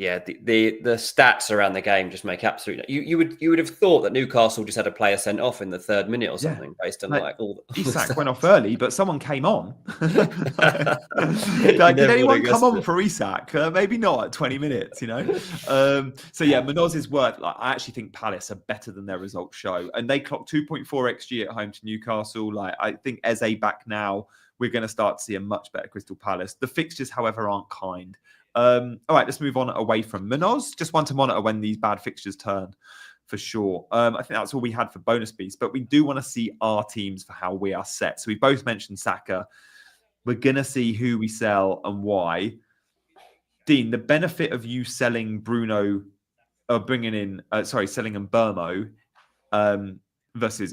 Yeah, the stats around the game just make absolute. You would have thought that Newcastle just had a player sent off in the 3rd minute or something, based on like all the Isak went stats. off early, but someone came on. You Like, did never would anyone have come guessed on it. for Isak? Maybe not at 20 minutes, So yeah, Munoz is worth. Like, I actually think Palace are better than their results show, and they clocked 2.4 xG at home to Newcastle. Like, I think Eze back now, we're going to start to see a much better Crystal Palace. The fixtures, however, aren't kind. All right, let's move on away from Munoz. Just one to monitor when these bad fixtures turn, for sure. I think that's all we had for bonus beats, but we do want to see our teams for how we are set. So we both mentioned Saka. We're going to see who we sell and why. Dean, the benefit of you selling Bruno, selling Mbermo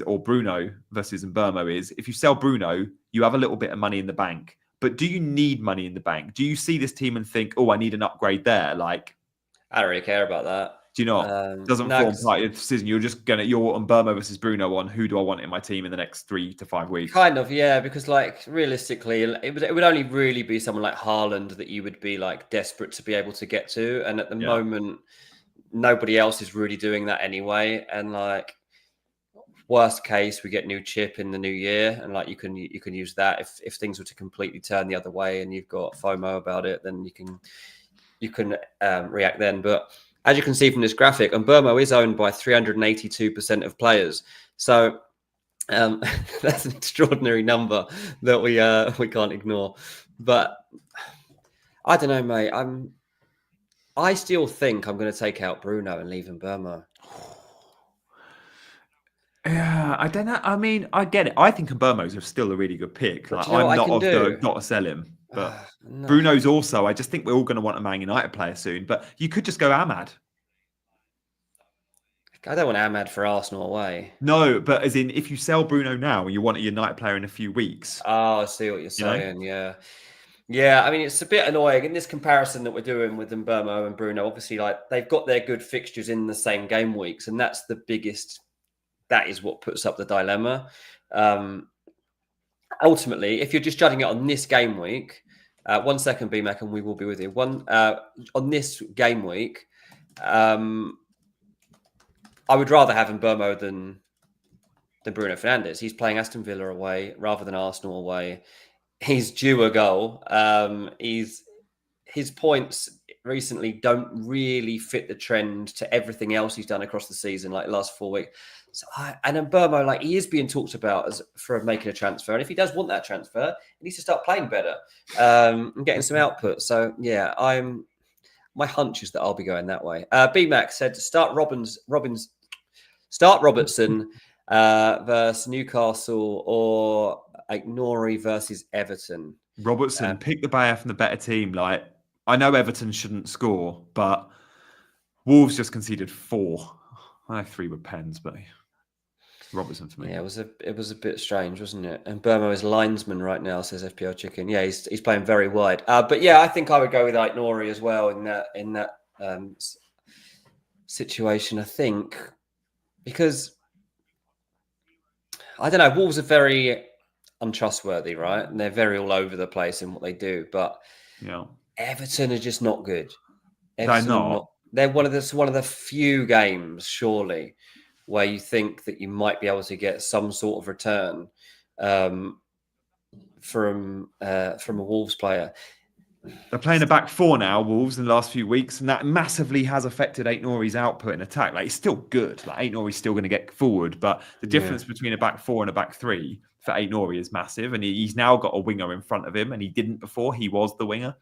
or Bruno versus Mbermo is, if you sell Bruno, you have a little bit of money in the bank. But do you need money in the bank? Do you see this team and think, oh, I need an upgrade there? Like, I don't really care about that. do you not? Doesn't form part of your decision. You're on Burma versus Bruno on who do I want in my team in the next 3 to 5 weeks? Kind of, yeah, because like realistically, it would only really be someone like Haaland that you would be like desperate to be able to get to. And at the moment, nobody else is really doing that anyway. And like, worst case, we get new chip in the new year, and like you can use that if things were to completely turn the other way and you've got FOMO about it, then you can react then. But as you can see from this graphic, Mbermo is owned by 382% of players, so that's an extraordinary number that we can't ignore. But I don't know, mate. I still think I'm going to take out Bruno and leave Mbermo. Yeah, I don't know. I mean, I get it. I think Mbermo's still a really good pick. Like, I'm not of the got to sell him, but no. Bruno's also. I just think we're all going to want a Man United player soon. But you could just go Ahmad. I don't want Ahmad for Arsenal away. No, but as in, if you sell Bruno now and you want a United player in a few weeks. Oh, I see what you're saying. Yeah. Yeah, I mean, it's a bit annoying in this comparison that we're doing with Mbermo and Bruno. Obviously, like they've got their good fixtures in the same game weeks, and that's the biggest. That is what puts up the dilemma. Ultimately, if you're just judging it on this game week, 1 second, BMAC, and we will be with you. On this game week, I would rather have Mbermo than Bruno Fernandes. He's playing Aston Villa away rather than Arsenal away. He's due a goal. His points recently don't really fit the trend to everything else he's done across the season, like the last 4 weeks. So, and Mbermo, like he is being talked about for making a transfer, and if he does want that transfer, he needs to start playing better and getting some output. So yeah, my hunch is that I'll be going that way. BMAC said start Robertson versus Newcastle or Aït-Nouri versus Everton. Robertson, pick the player from the better team. Like, I know Everton shouldn't score, but Wolves just conceded 4. I know 3 were pens, but Robertson for me. Yeah, it was a bit strange, wasn't it? And Burmo is linesman right now, says FPL Chicken. Yeah, he's playing very wide. But yeah, I think I would go with Aït-Nouri as well in that situation. I think because I don't know, Wolves are very untrustworthy, right? And they're very all over the place in what they do. But yeah, Everton are just not good. Everton they're not. They're one of the few games, surely, where you think that you might be able to get some sort of return from a Wolves player. They're playing a back 4 now, Wolves, in the last few weeks, and that massively has affected Aït-Nouri's output in attack. Like, it's still good. Like, Aït-Nouri's still going to get forward, but the difference between a back 4 and a back 3 for Aït-Nouri is massive, and he's now got a winger in front of him, and he didn't before. He was the winger.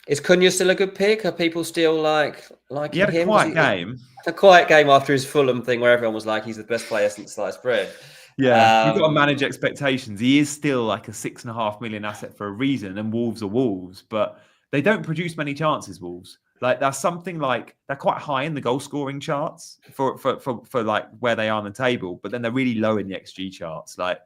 Is Cunha still a good pick? Are people still like he had a him? quiet game. A quiet game after his Fulham thing where everyone was like, he's the best player since sliced bread. Yeah, you've got to manage expectations. He is still like a 6.5 million asset for a reason, and Wolves are Wolves, but they don't produce many chances, Wolves. Like, that's something like they're quite high in the goal scoring charts for like where they are on the table, but then they're really low in the XG charts. Like,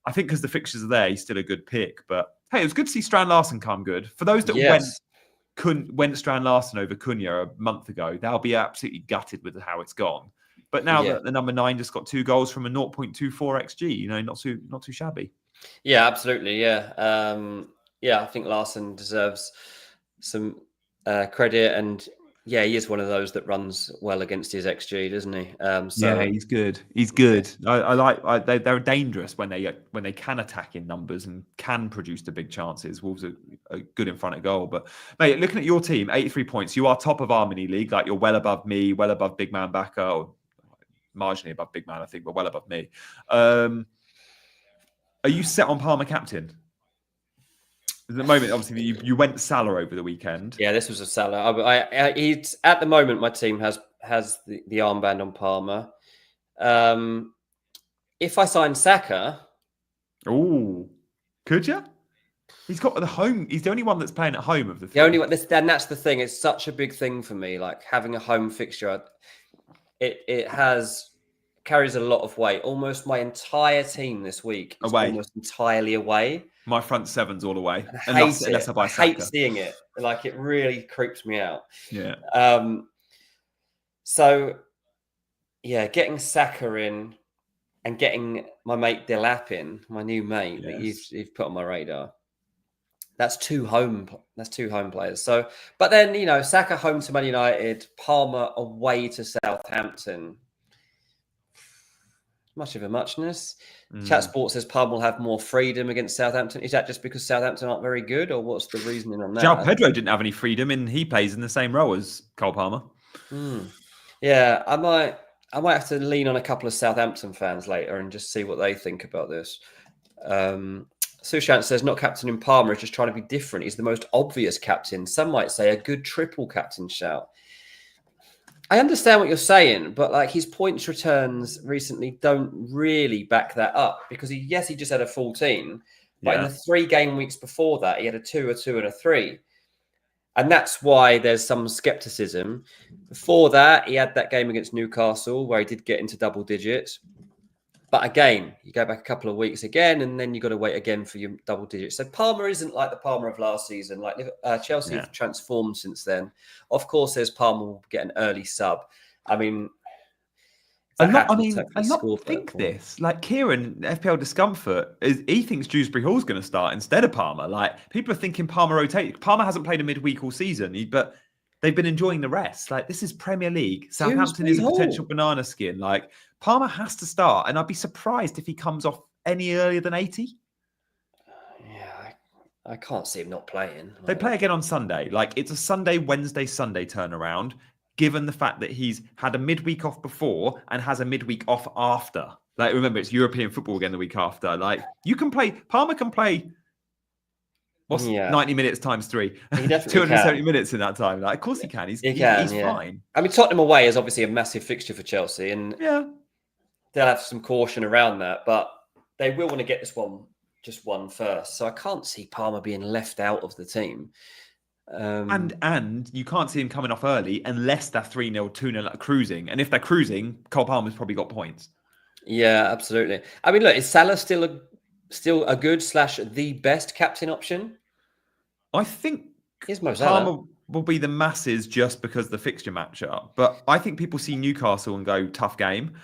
I think because the fixtures are there, he's still a good pick. But hey, it was good to see Strand Larsen come good. For those that went Strand Larsen over Cunha a month ago, they'll be absolutely gutted with how it's gone. But now that the number 9 just got 2 goals from a 0.24 XG, not too shabby. Yeah, absolutely. Yeah. I think Larsen deserves some credit, and Yeah, he is one of those that runs well against his XG, doesn't he? Yeah, he's good. He's good. They're dangerous when they can attack in numbers and can produce the big chances. Wolves are good in front of goal. But mate, looking at your team, 83 points. You are top of our mini league. Like, you're well above me, well above Big Man Backer, or marginally above Big Man, I think, but well above me. Are you set on Palmer captain? At the moment, obviously, you went Salah over the weekend. Yeah, this was a Salah. He's at the moment, my team has the armband on Palmer. If I sign Saka, could you? He's got the home. He's the only one that's playing at home of the three. the only one. And that's the thing. It's such a big thing for me. Like, having a home fixture, it carries a lot of weight. Almost my entire team this week is Away. almost entirely away. My front seven's all away. I hate seeing it. Like, it really creeps me out. Yeah. So, yeah, getting Saka in and getting my mate Delap in, my new mate that you've put on my radar. That's two home players. So, but then, Saka home to Man United, Palmer away to Southampton. Much of a muchness. Chat Sport says Palmer will have more freedom against Southampton. Is that just because Southampton aren't very good, or what's the reasoning on that? João Pedro didn't have any freedom, and he plays in the same role as Cole Palmer. Yeah, I might have to lean on a couple of Southampton fans later and just see what they think about this. Sushant says not captaining Palmer is just trying to be different. He's the most obvious captain. Some might say a good triple captain shout. I understand what you're saying, but like, his points returns recently don't really back that up, because he just had a 14, but in the 3 game weeks before that, he had a 2, a 2, and a 3. And that's why there's some skepticism. Before that, he had that game against Newcastle where he did get into double digits. But again, you go back a couple of weeks again, and then you've got to wait again for your double digits. So Palmer isn't like the Palmer of last season. Like, Chelsea have transformed since then. Of course, there's Palmer will get an early sub. I mean, think this. Like, Kieran, FPL Discomfort, he thinks Dewsbury Hall's going to start instead of Palmer. Like, people are thinking Palmer rotate. Palmer hasn't played a midweek all season, but they've been enjoying the rest. Like, this is Premier League. Southampton is a potential banana skin. Like, Palmer has to start, and I'd be surprised if he comes off any earlier than 80. Yeah, I can't see him not playing. They play again on Sunday. Like, it's a Sunday, Wednesday, Sunday turnaround, given the fact that he's had a midweek off before and has a midweek off after. Like, remember, it's European football again the week after. Like, Palmer can play 90 minutes times 3? He definitely 270 minutes in that time. Like, of course he can. He's fine. I mean, Tottenham away is obviously a massive fixture for Chelsea, and they'll have some caution around that, but they will want to get this one just won first. So I can't see Palmer being left out of the team. And you can't see him coming off early unless they're 3-0, 2-0 cruising. And if they're cruising, Cole Palmer's probably got points. Yeah, absolutely. I mean, look, is Salah still a good / the best captain option? I think Palmer will be the masses just because of the fixture matchup. But I think people see Newcastle and go, tough game.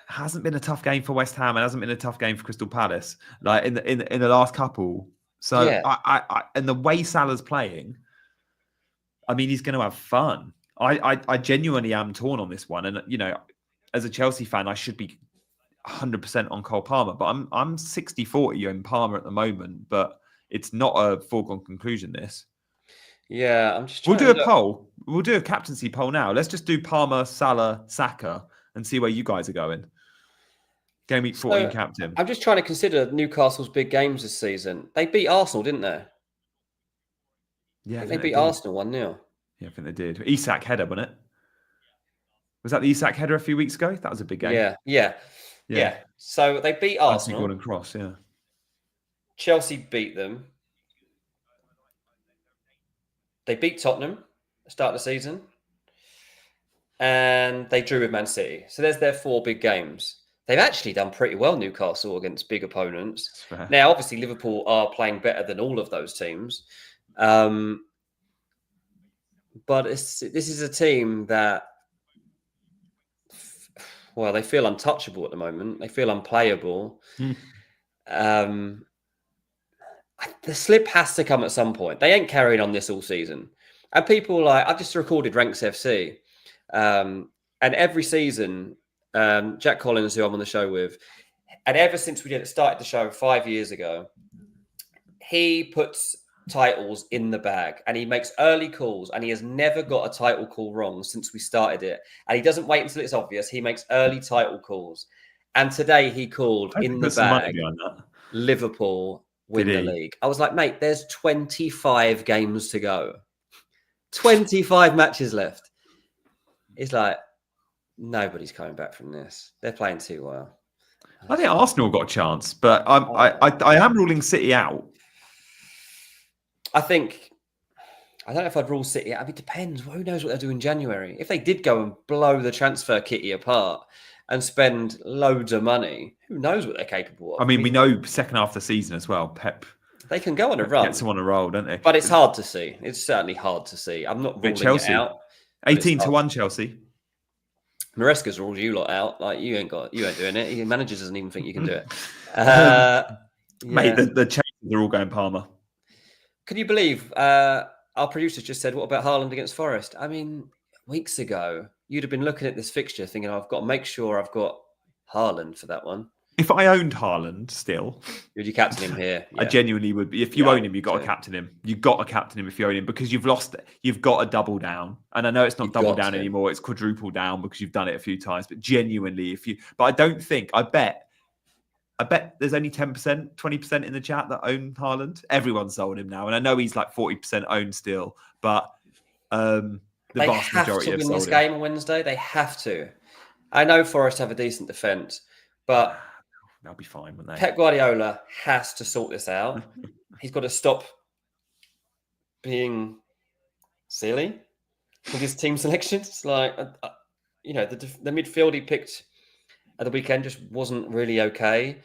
Hasn't been a tough game for West Ham, and hasn't been a tough game for Crystal Palace. Like, in the last couple. So I and the way Salah's playing, I mean, he's going to have fun. I genuinely am torn on this one, and as a Chelsea fan, I should be 100% on Cole Palmer, but I'm 60-40 in Palmer at the moment. But it's not a foregone conclusion. This. Yeah, I'm just. We'll do a poll. We'll do a captaincy poll now. Let's just do Palmer, Salah, Saka, and see where you guys are going. Gameweek 14 captain. I'm just trying to consider Newcastle's big games this season. They beat Arsenal, didn't they? Yeah, they beat Arsenal 1-0. Yeah, I think they did. Isak header, wasn't it? Was that the Isak header a few weeks ago? That was a big game. Yeah. So they beat Arsenal. Gordon Cross, yeah. Chelsea beat them. They beat Tottenham at the start of the season. And they drew with Man City. So there's their 4 big games. They've actually done pretty well, Newcastle, against big opponents. Now, obviously, Liverpool are playing better than all of those teams. But this is a team that, well, they feel untouchable at the moment. They feel unplayable. The slip has to come at some point. They ain't carrying on this all season. And people I've just recorded Ranks FC, and every season, Jack Collins, who I'm on the show with, and ever since we started the show 5 years ago, he puts titles in the bag and he makes early calls, and he has never got a title call wrong since we started it. And he doesn't wait until it's obvious. He makes early title calls. And today he called in the bag Liverpool win the league. I was like, mate, there's 25 games to go. 25 matches left. It's like, nobody's coming back from this. They're playing too well. I think Arsenal got a chance, but I am ruling City out. I don't know if I'd rule City out. I mean, it depends. Who knows what they'll do in January? If they did go and blow the transfer kitty apart and spend loads of money, who knows what they're capable of? I mean, we know second half of the season as well, Pep. They can go on a run. Get someone on a roll, don't they? But it's hard to see. It's certainly hard to see. I'm not ruling Chelsea. It out. 18-1 Chelsea. Maresca's ruled you lot out. Like, you ain't doing it. Your manager doesn't even think you can do it. Mate, the chances are all going Palmer. Can you believe our producers just said, what about Haaland against Forest? I mean, weeks ago, you'd have been looking at this fixture thinking, I've got to make sure I've got Haaland for that one. If I owned Haaland still, would you captain him here? Yeah. I genuinely would. If you own him, you've got to captain him. You've got to captain him if you own him, because you've lost. You've got to double down. And I know it's not double down anymore. It's quadruple down because you've done it a few times. But genuinely, but I don't think, I bet there's only 10%, 20% in the chat that own Haaland. Everyone's sold him now. And I know he's like 40% owned still, but the vast majority have sold him. They have to win this game on Wednesday. They have to. I know Forest have a decent defence, but they'll be fine, won't they? Pep Guardiola has to sort this out. He's got to stop being silly with his team selections. Like, the midfield he picked at the weekend just wasn't really okay.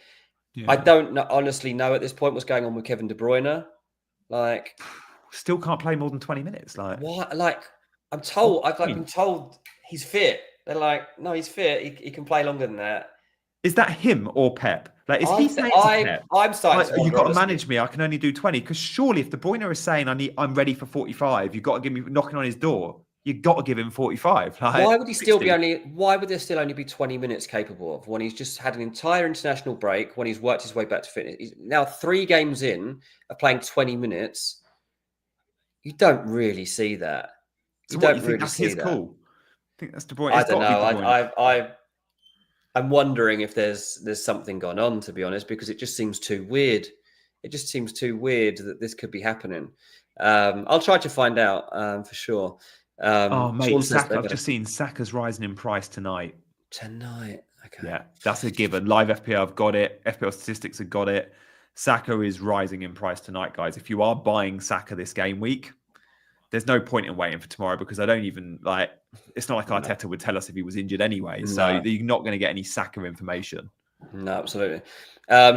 Yeah. I don't honestly know at this point what's going on with Kevin De Bruyne. Like, still can't play more than 20 minutes. Like, what? Like, I'm told. I've been told he's fit. They're like, no, he's fit. He can play longer than that. Is that him or Pep? Like, is he saying Pep? I'm starting to you've got to manage me. I can only do 20. Because surely, if De Bruyne is saying I'm ready for 45, you've got to give me knocking on his door. You've got to give him 45. Like, why would he still 60? Why would there still only be 20 minutes capable of when he's just had an entire international break, when he's worked his way back to fitness? He's now 3 games in of playing 20 minutes. You don't really see that. You don't really see that. Cool. I think that's De Bruyne. I don't know. I'm wondering if there's something gone on, to be honest, because it just seems too weird. It just seems too weird that this could be happening. I'll try to find out for sure. Mate, Saka, I've just seen Saka's rising in price tonight. Okay. Yeah, that's a given. Live FPL have got it. FPL statistics have got it. Saka is rising in price tonight, guys. If you are buying Saka this game week, there's no point in waiting for tomorrow, because I don't even it's not like Arteta would tell us if he was injured anyway. So you're not going to get any Saka information. No, absolutely.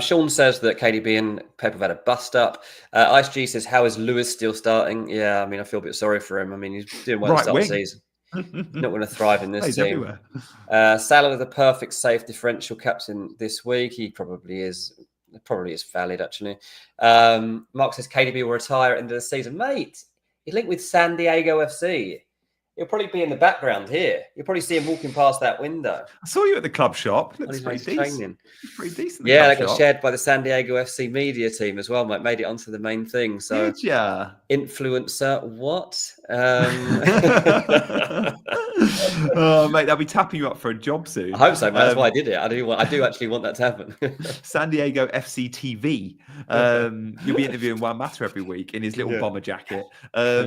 Sean says that KDB and Pep have had a bust up. Ice G says, how is Lewis still starting? Yeah, I mean, I feel a bit sorry for him. I mean, he's doing well to start the season. He's not going to thrive in this team. Salah with a perfect safe differential captain this week. He probably is. It probably is valid, actually. Mark says KDB will retire at the end of the season. Mate, he's linked with San Diego FC. He'll probably be in the background here. You'll probably see him walking past that window. I saw you at the club shop. Looks pretty decent. Pretty decent. Yeah, they got shared by the San Diego FC media team as well, mate. Made it onto the main thing. So, influencer, what? Mate, they'll be tapping you up for a job soon. I hope so, mate. That's why I did it. I do actually want that to happen. San Diego FC TV. You'll be interviewing Juan Mata every week in his little bomber jacket. All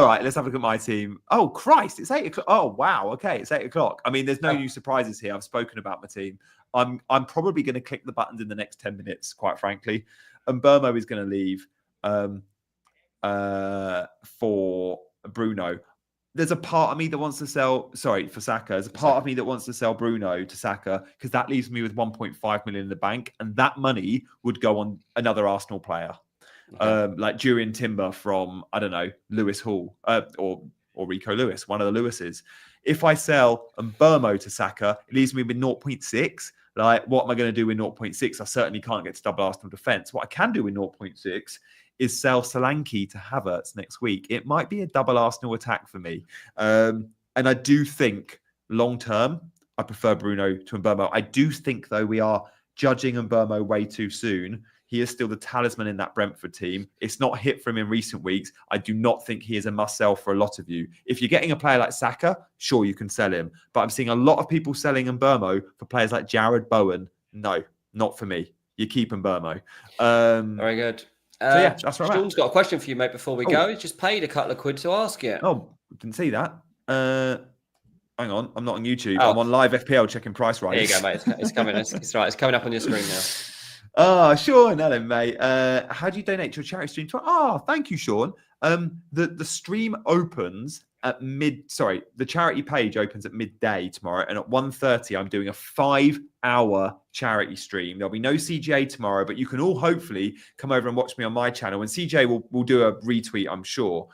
right, let's have a look at my team. Oh, Christ, it's 8 o'clock. Oh, wow. Okay, it's 8 o'clock. I mean, there's no new surprises here. I've spoken about my team. I'm probably going to click the buttons in the next 10 minutes, quite frankly. And Burmo is going to leave for Bruno. There's a part of me that wants to sell, for Saka. There's a part of me that wants to sell Bruno to Saka, because that leaves me with 1.5 million in the bank. And that money would go on another Arsenal player. Like Jurian Timber from, I don't know, Lewis Hall or Rico Lewis, one of the Lewises. If I sell Burmo to Saka, it leaves me with 0.6. Like, what am I going to do with 0.6? I certainly can't get to double Arsenal defence. What I can do with 0.6 is sell Solanke to Havertz next week. It might be a double Arsenal attack for me. And I do think long term, I prefer Bruno to Mbeumo. I do think, though, we are judging Mbeumo way too soon. He is still the talisman in that Brentford team. It's not hit for him in recent weeks. I do not think he is a must-sell for a lot of you. If you're getting a player like Saka, sure, you can sell him. But I'm seeing a lot of people selling Mbeumo for players like Jared Bowen. No, not for me. You keep Mbeumo. Very good. So yeah, that's right. Sean's got a question for you, mate, before we go. He's just paid a couple of quid to ask it. Oh, didn't see that. Hang on, I'm not on YouTube. I'm on live FPL checking price rises. There you go, mate. It's coming. It's right. It's coming up on your screen now. Sean, hello, mate. How do you donate to a charity stream? Thank you, Sean. The stream opens at the charity page opens at midday tomorrow, and at 1:30 I'm doing a 5-hour charity stream. There'll be no CJ tomorrow, but you can all hopefully come over and watch me on my channel, and CJ will do a retweet, I'm sure.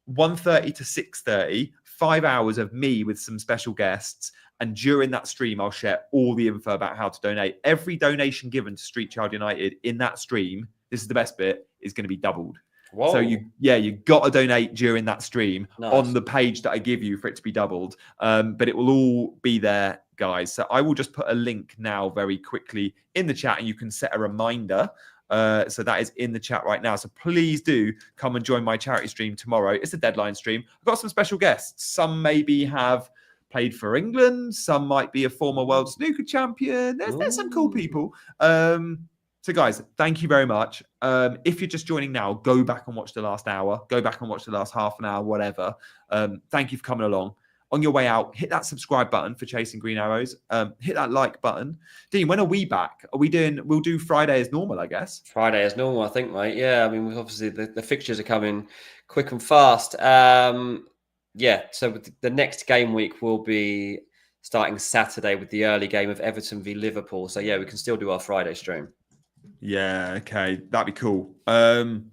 1:30 to 6:30, 5 hours of me with some special guests. And during that stream, I'll share all the info about how to donate. Every donation given to Street Child United in that stream, this is the best bit, is going to be doubled. Whoa. So you got to donate during that stream on the page that I give you for it to be doubled. But it will all be there, guys. So I will just put a link now very quickly in the chat, and you can set a reminder. So that is in the chat right now. So please do come and join my charity stream tomorrow. It's a deadline stream. I've got some special guests. Some maybe have played for England. Some might be a former world snooker champion. There's some cool people. So guys, thank you very much. If you're just joining now, go back and watch the last hour. Go back and watch the last half an hour, whatever. Thank you for coming along. On your way out, hit that subscribe button for Chasing Green Arrows. Hit that like button. Dean, when are we back? We'll do Friday as normal, I guess. Friday as normal, I think, mate. Yeah, I mean, obviously the fixtures are coming quick and fast. Yeah, so the next game week will be starting Saturday with the early game of Everton v Liverpool. So yeah, we can still do our Friday stream. Yeah, okay, that'd be cool. I'm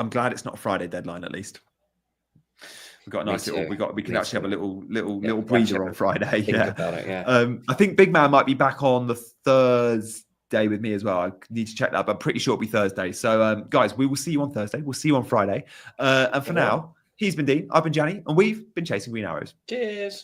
glad it's not a Friday deadline at least. We've got a nice little. We can actually have a little breather on Friday. Yeah, about it, yeah. I think Big Man might be back on the Thursday with me as well. I need to check that, but I'm pretty sure it'll be Thursday. So guys, we will see you on Thursday. We'll see you on Friday. And for now, he's been Dean, I've been Gianni, and we've been Chasing Green Arrows. Cheers.